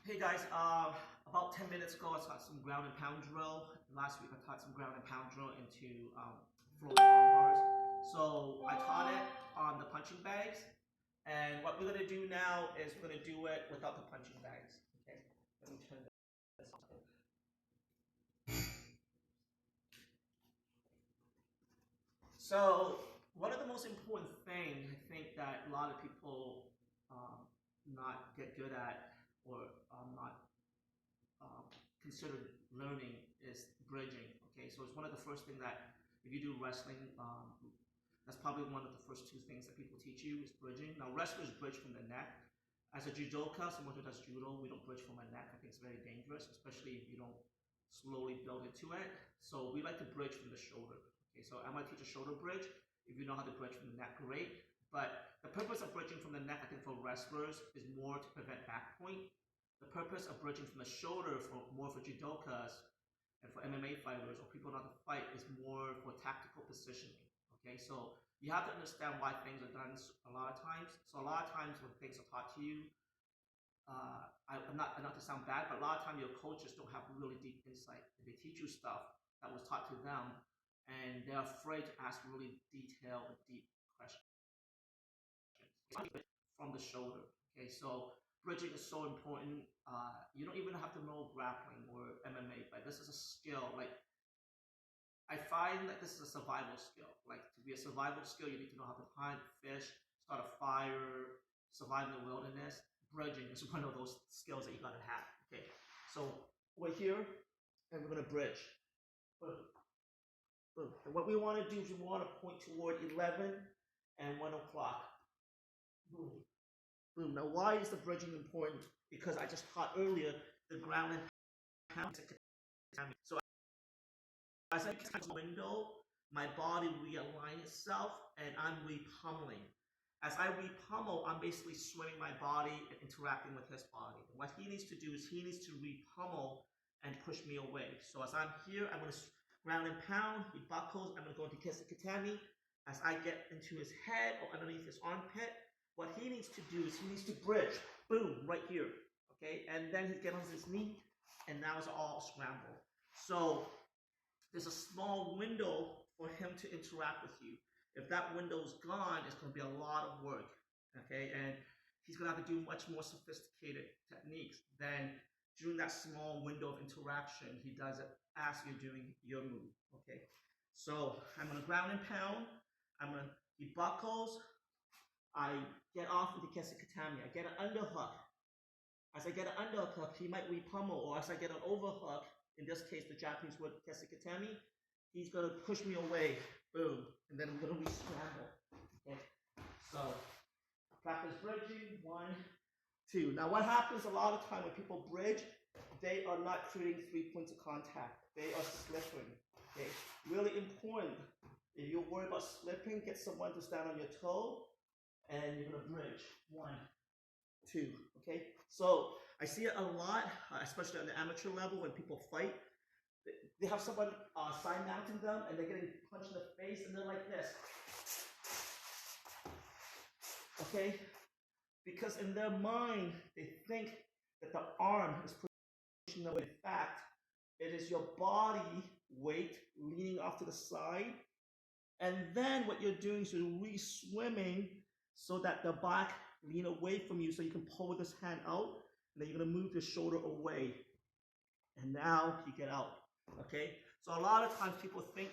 Hey guys, about 10 minutes ago I taught some ground and pound drill. Last week I taught some ground and pound drill into floating arm bars. So I taught it on the punching bags. And what we're going to do now is we're going to do it without the punching bags. Okay, let me turn this on. So one of the most important things I think that a lot of people not get good at or not considered learning is bridging. Okay, so it's one of the first things that if you do wrestling, that's probably one of the first two things that people teach you is bridging. Now wrestlers bridge from the neck. As a judoka, someone who does judo, we don't bridge from our neck. I think it's very dangerous, especially if you don't slowly build into it. So we like to bridge from the shoulder. Okay, so I'm gonna teach a shoulder bridge. If you know how to bridge from the neck, great. But the purpose of bridging from the neck, I think for wrestlers, is more to prevent back point. The purpose of bridging from the shoulder, more for judokas and for MMA fighters or people not to fight, is more for tactical positioning. Okay, so you have to understand why things are done a lot of times. So a lot of times when things are taught to you, I'm not to sound bad, but a lot of times your coaches don't have really deep insight. They teach you stuff that was taught to them, and they're afraid to ask really detailed, deep questions from the shoulder. Okay, so bridging is so important. You don't even have to know grappling or MMA, but this is a skill. Like I find that this is a survival skill. Like to be a survival skill, you need to know how to hunt, fish, start a fire, survive in the wilderness. Bridging is one of those skills that you gotta have. Okay, so we're here and we're gonna bridge. Boom. Boom. And what we want to do is we want to point toward 11 and 1 o'clock. Boom. Boom. Now, why is the bridging important? Because I just taught earlier the ground and pound. So as I touch the window, my body realigns itself and I'm repummeling. As I repummel, I'm basically swinging my body and interacting with his body. And what he needs to do is he needs to repummel and push me away. So as I'm here, I'm going to ground and pound. He buckles. I'm going to go into Kesikatami. As I get into his head or underneath his armpit, what he needs to do is he needs to bridge. Boom, right here. Okay, and then he gets on his knee, and now it's all scramble. So there's a small window for him to interact with you. If that window is gone, it's going to be a lot of work, okay? And he's going to have to do much more sophisticated techniques than during that small window of interaction he does it as you're doing your move, okay? So I'm going to ground and pound. He buckles. I get off into Kesikatami. I get an underhook. As I get an underhook, he might repummel, or as I get an overhook, in this case, the Japanese word Kesikatami, he's going to push me away. Boom. And then I'm going to re-scramble. Okay. So, practice bridging. 1, 2. Now, what happens a lot of time when people bridge, they are not creating 3 points of contact. They are slipping. Okay. Really important. If you're worried about slipping, get someone to stand on your toe, and you're going to bridge. 1, 2. Okay. So, I see it a lot, especially on the amateur level when people fight. They have someone side mounting them and they're getting punched in the face and they're like this. Okay? Because in their mind, they think that the arm is pushing them away. In fact, it is your body weight leaning off to the side. And then what you're doing is you're re-swimming so that the back lean away from you so you can pull this hand out. And then you're going to move your shoulder away. And now you get out. Okay, so a lot of times people think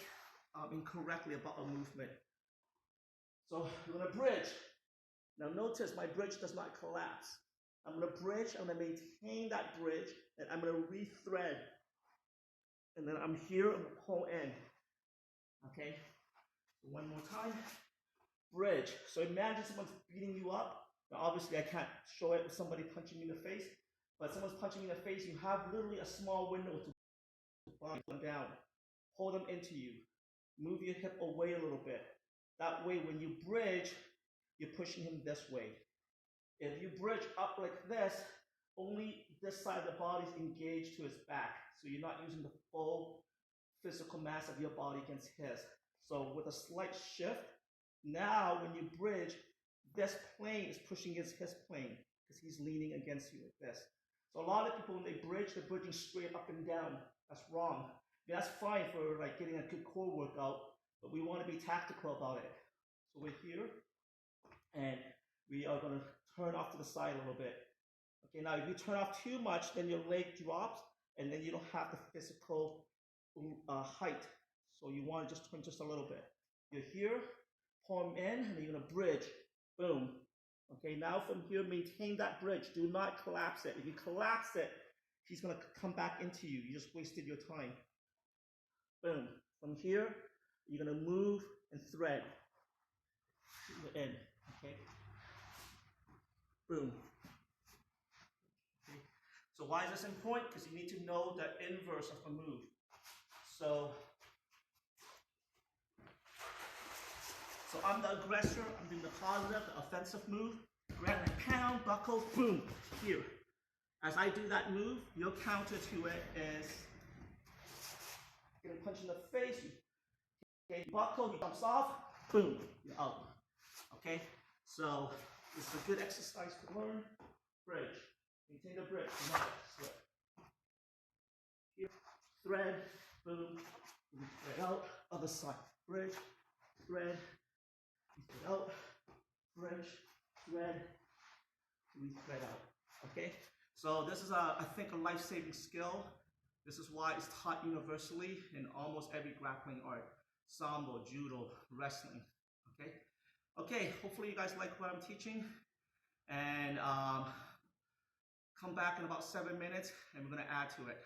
incorrectly about a movement. So we're going to bridge. Now notice my bridge does not collapse. I'm going to bridge, I'm going to maintain that bridge, and I'm going to re-thread. And then I'm here, I'm going to pull in. Okay, so one more time. Bridge. So imagine someone's beating you up. Now obviously I can't show it with somebody punching me in the face, but someone's punching me in the face, you have literally a small window to bind them down, hold them into you, move your hip away a little bit. That way, when you bridge, you're pushing him this way. If you bridge up like this, only this side of the body is engaged to his back, so you're not using the full physical mass of your body against his. So with a slight shift, now when you bridge, this plane is pushing against his plane because he's leaning against you like this. So a lot of people, when they bridge, they're bridging straight up and down. That's wrong. Yeah, that's fine for like getting a good core workout, but we want to be tactical about it. So we're here, and we are going to turn off to the side a little bit. Okay, now if you turn off too much, then your leg drops, and then you don't have the physical height. So you want to just turn just a little bit. You're here, palm in, and you're going to bridge. Boom. Okay, now from here, maintain that bridge. Do not collapse it. If you collapse it, he's going to come back into you. You just wasted your time. Boom. From here, you're going to move and thread to the end. Okay. Boom. Okay. So why is this important? Because you need to know the inverse of a move. So I'm the aggressor. I'm doing the positive, the offensive move. Grab and pound, buckle, boom, here. As I do that move, your counter to it is getting punched in the face. Okay, buckle, he jumps off, boom, you're out. Okay, so this is a good exercise to learn. Bridge, maintain the bridge, another slip. Here, thread, boom, thread out, other side. Bridge, thread, out, bridge, thread, thread out. Okay, so this is I think a life-saving skill. This is why it's taught universally in almost every grappling art: sambo, judo, wrestling. Okay, hopefully you guys like what I'm teaching, and come back in about 7 minutes and we're going to add to it.